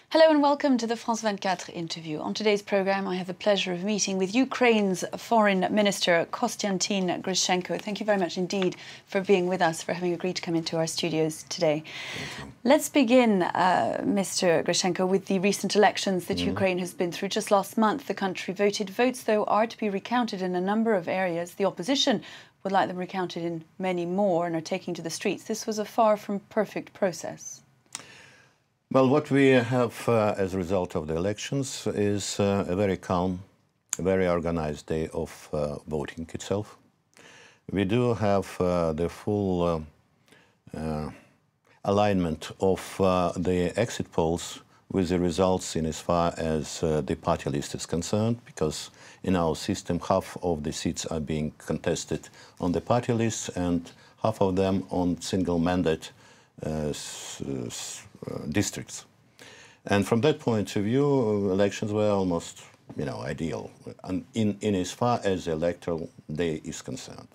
Hello and welcome to the France 24 interview. On today's programme, I have the pleasure of meeting with Ukraine's Foreign Minister, Konstantin Grishchenko. Thank you very much indeed for being with us, for having agreed to come into our studios today. Let's begin, Mr. Grishchenko, with the recent elections that Ukraine has been through. Just last month, the country voted. Votes, though, are to be recounted in a number of areas. The opposition would like them recounted in many more and are taking to the streets. This was a far from perfect process. Well, what we have as a result of the elections is a very calm, very organized day of voting itself. We do have the full alignment of the exit polls with the results in as far as the party list is concerned, because in our system half of the seats are being contested on the party list and half of them on single mandate districts. And from that point of view, elections were almost, ideal in as far as the electoral day is concerned.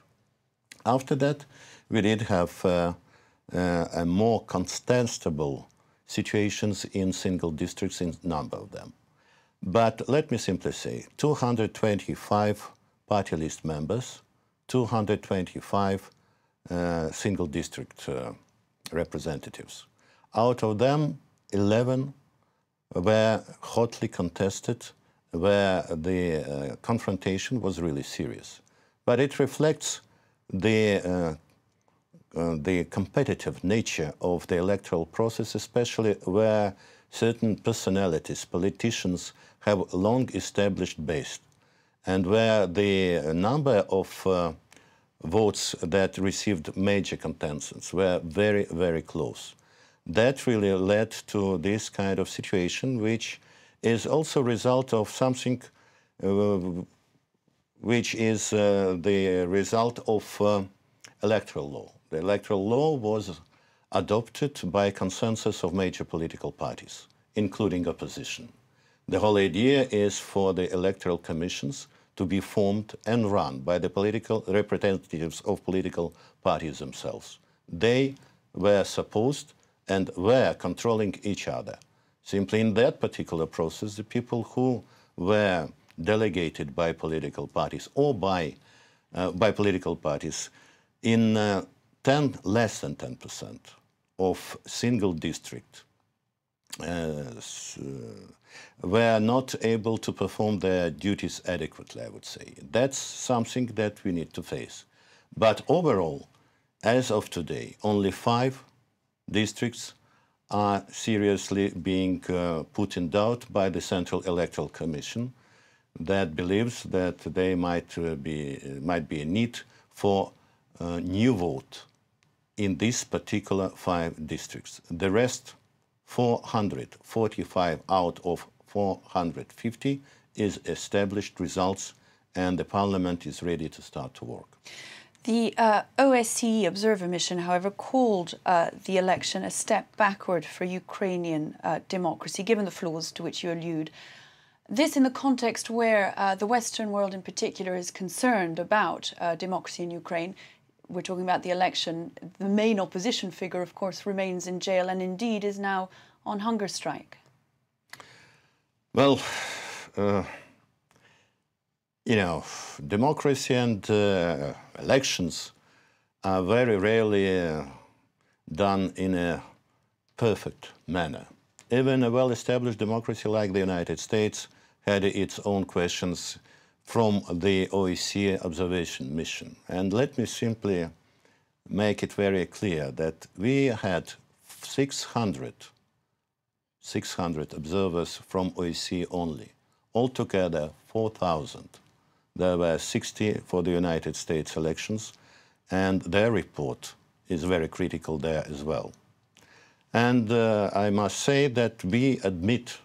After that, we did have a more contestable situations in single districts, in number of them. But let me simply say, 225 party list members, 225 single district representatives. Out of them, 11 were hotly contested, where the confrontation was really serious. But it reflects the competitive nature of the electoral process, especially where certain personalities, politicians, have long established base, and where the number of votes that received major consensus were very, very close. That really led to this kind of situation, which is also a result of something which is the result of electoral law. The electoral law was adopted by consensus of major political parties, including opposition. The whole idea is for the electoral commissions to be formed and run by the political representatives of political parties themselves. They were supposed and were controlling each other. Simply in that particular process, the people who were delegated by political parties or by political parties in less than 10% of single district were not able to perform their duties adequately, I would say. That's something that we need to face. But overall, as of today, only 5 districts are seriously being put in doubt by the Central Electoral Commission, that believes that there might be a need for a new vote in these particular 5 districts. The rest, 445 out of 450, is established results, and the parliament is ready to start to work. The OSCE observer mission, however, called the election a step backward for Ukrainian democracy, given the flaws to which you allude. This in the context where the Western world in particular is concerned about democracy in Ukraine. We're talking about the election. The main opposition figure, of course, remains in jail and indeed is now on hunger strike. Well, democracy and elections are very rarely done in a perfect manner. Even a well-established democracy like the United States had its own questions from the OSCE observation mission. And let me simply make it very clear that we had 600 observers from OSCE only, altogether 4,000. There were 60 for the United States elections, and their report is very critical there as well. And I must say that we admit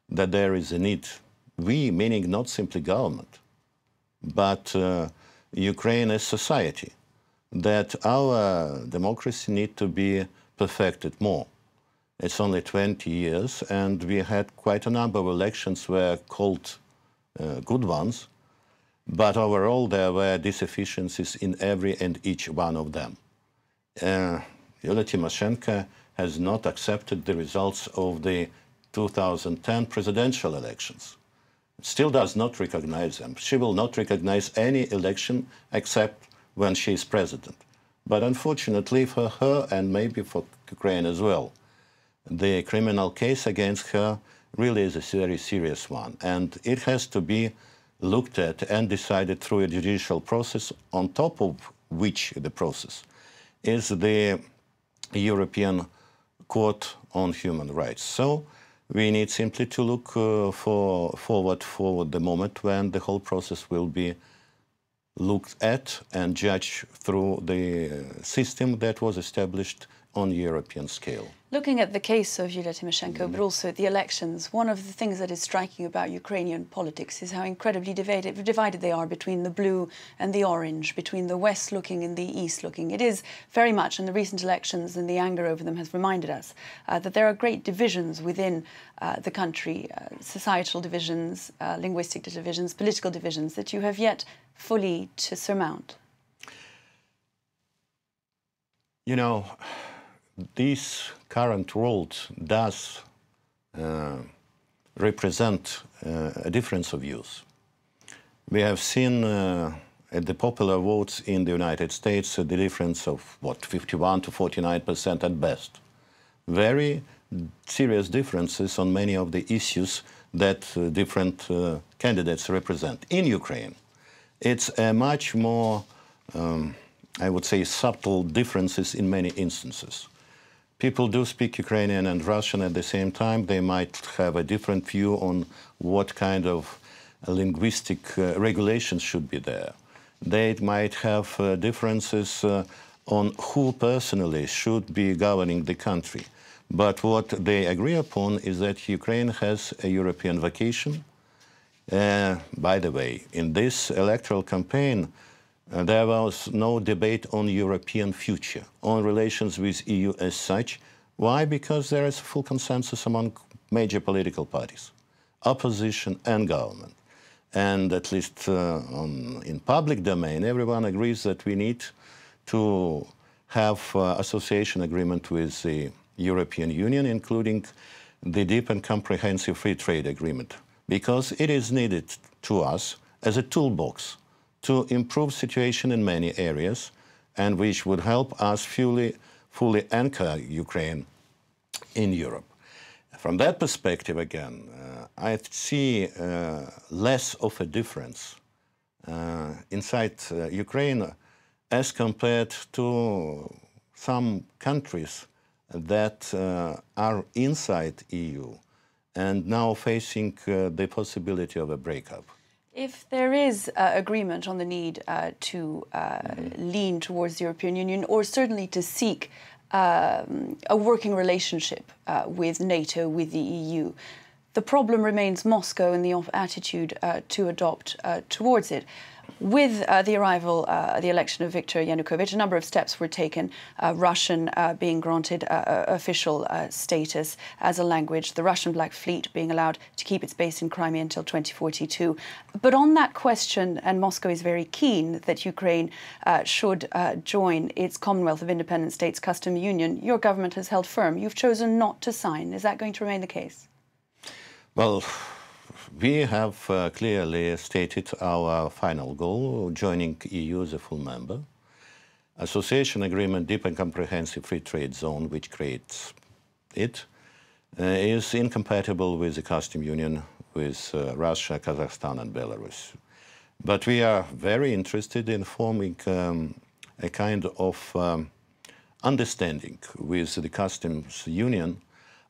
that there is a need. We, meaning not simply government, but Ukraine as society, that our democracy need to be perfected more. It's only 20 years, and we had quite a number of elections were called good ones, but overall there were deficiencies in every and each one of them. Yulia Tymoshenko has not accepted the results of the 2010 presidential elections. Still does not recognize them. She will not recognize any election except when she is president. But unfortunately for her, and maybe for Ukraine as well, the criminal case against her really is a very serious one. And it has to be looked at and decided through a judicial process, on top of which the process is the European Court on Human Rights. So we need simply to look forward for the moment when the whole process will be looked at and judged through the system that was established on European scale. Looking at the case of Yulia Tymoshenko, but also at the elections, one of the things that is striking about Ukrainian politics is how incredibly divided they are between the blue and the orange, between the west looking and the east looking. It is very much, and the recent elections and the anger over them has reminded us that there are great divisions within the country, societal divisions, linguistic divisions, political divisions that you have yet fully to surmount. You know, this current world does represent a difference of views. We have seen at the popular votes in the United States the difference of, what, 51 to 49% at best. Very serious differences on many of the issues that different candidates represent. In Ukraine, it's a much more, I would say, subtle differences in many instances. People do speak Ukrainian and Russian at the same time. They might have a different view on what kind of linguistic regulations should be there. They might have differences on who personally should be governing the country. But what they agree upon is that Ukraine has a European vocation. By the way, in this electoral campaign, there was no debate on European future, on relations with EU as such. Why? Because there is full consensus among major political parties, opposition and government. And at least in public domain, everyone agrees that we need to have association agreement with the European Union, including the deep and comprehensive free trade agreement, because it is needed to us as a toolbox to improve situation in many areas, and which would help us fully anchor Ukraine in Europe. From that perspective, again, I see less of a difference inside Ukraine as compared to some countries that are inside EU and now facing the possibility of a breakup. If there is agreement on the need to lean towards the European Union, or certainly to seek a working relationship with NATO, with the EU, the problem remains Moscow and the attitude to adopt towards it. With the arrival, the election of Viktor Yanukovych, a number of steps were taken, Russian being granted official status as a language, the Russian Black Fleet being allowed to keep its base in Crimea until 2042. But on that question, and Moscow is very keen that Ukraine should join its Commonwealth of Independent States Custom Union, your government has held firm. You've chosen not to sign. Is that going to remain the case? Well, we have clearly stated our final goal, joining EU as a full member. Association agreement, deep and comprehensive free trade zone, which creates it, is incompatible with the custom union with Russia, Kazakhstan and Belarus. But we are very interested in forming a kind of understanding with the customs union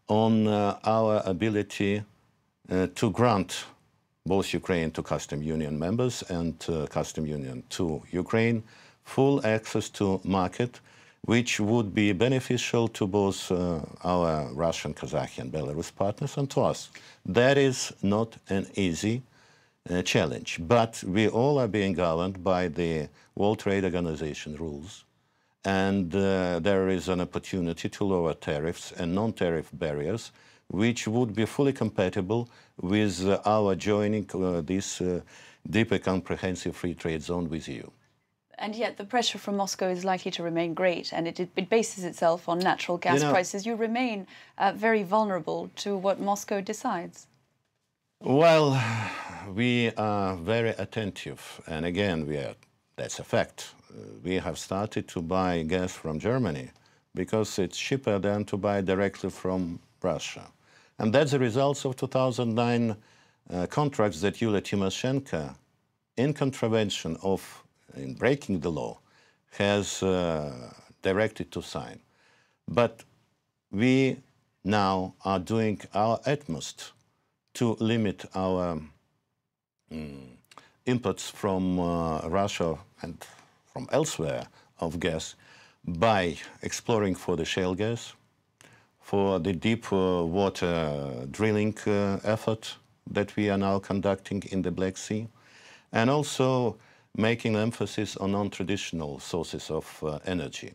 on our ability to grant both Ukraine to custom union members and custom union to Ukraine full access to market, which would be beneficial to both our Russian, Kazakh and Belarus partners and to us. That is not an easy challenge, but we all are being governed by the World Trade Organization rules, and there is an opportunity to lower tariffs and non-tariff barriers which would be fully compatible with our joining this deep and comprehensive free trade zone with EU. And yet the pressure from Moscow is likely to remain great, and it bases itself on natural gas prices. You remain very vulnerable to what Moscow decides. Well, we are very attentive, and again, that's a fact. We have started to buy gas from Germany because it's cheaper than to buy directly from Russia. And that's the result of 2009 contracts that Yulia Tymoshenko, in contravention of, in breaking the law, has directed to sign. But we now are doing our utmost to limit our imports from Russia and from elsewhere of gas by exploring for the shale gas, for the deep water drilling effort that we are now conducting in the Black Sea, and also making emphasis on non-traditional sources of energy.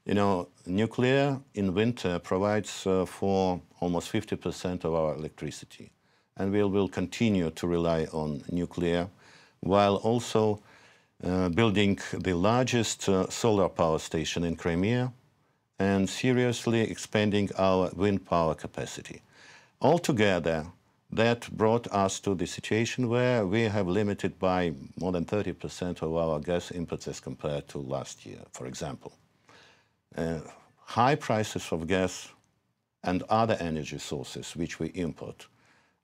You know, nuclear in winter provides for almost 50% of our electricity, and we will continue to rely on nuclear, while also building the largest solar power station in Crimea and seriously expanding our wind power capacity. Altogether, that brought us to the situation where we have limited by more than 30% of our gas imports as compared to last year, for example. High prices of gas and other energy sources which we import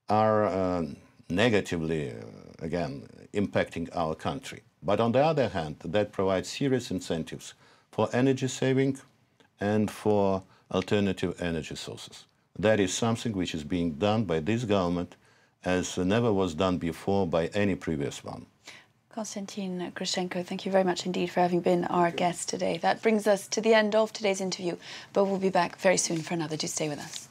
are negatively, again, impacting our country. But on the other hand, that provides serious incentives for energy saving and for alternative energy sources. That is something which is being done by this government as never was done before by any previous one. Konstantin Grushenko, thank you very much indeed for having been our guest today. That brings us to the end of today's interview, but we'll be back very soon for another. Do stay with us.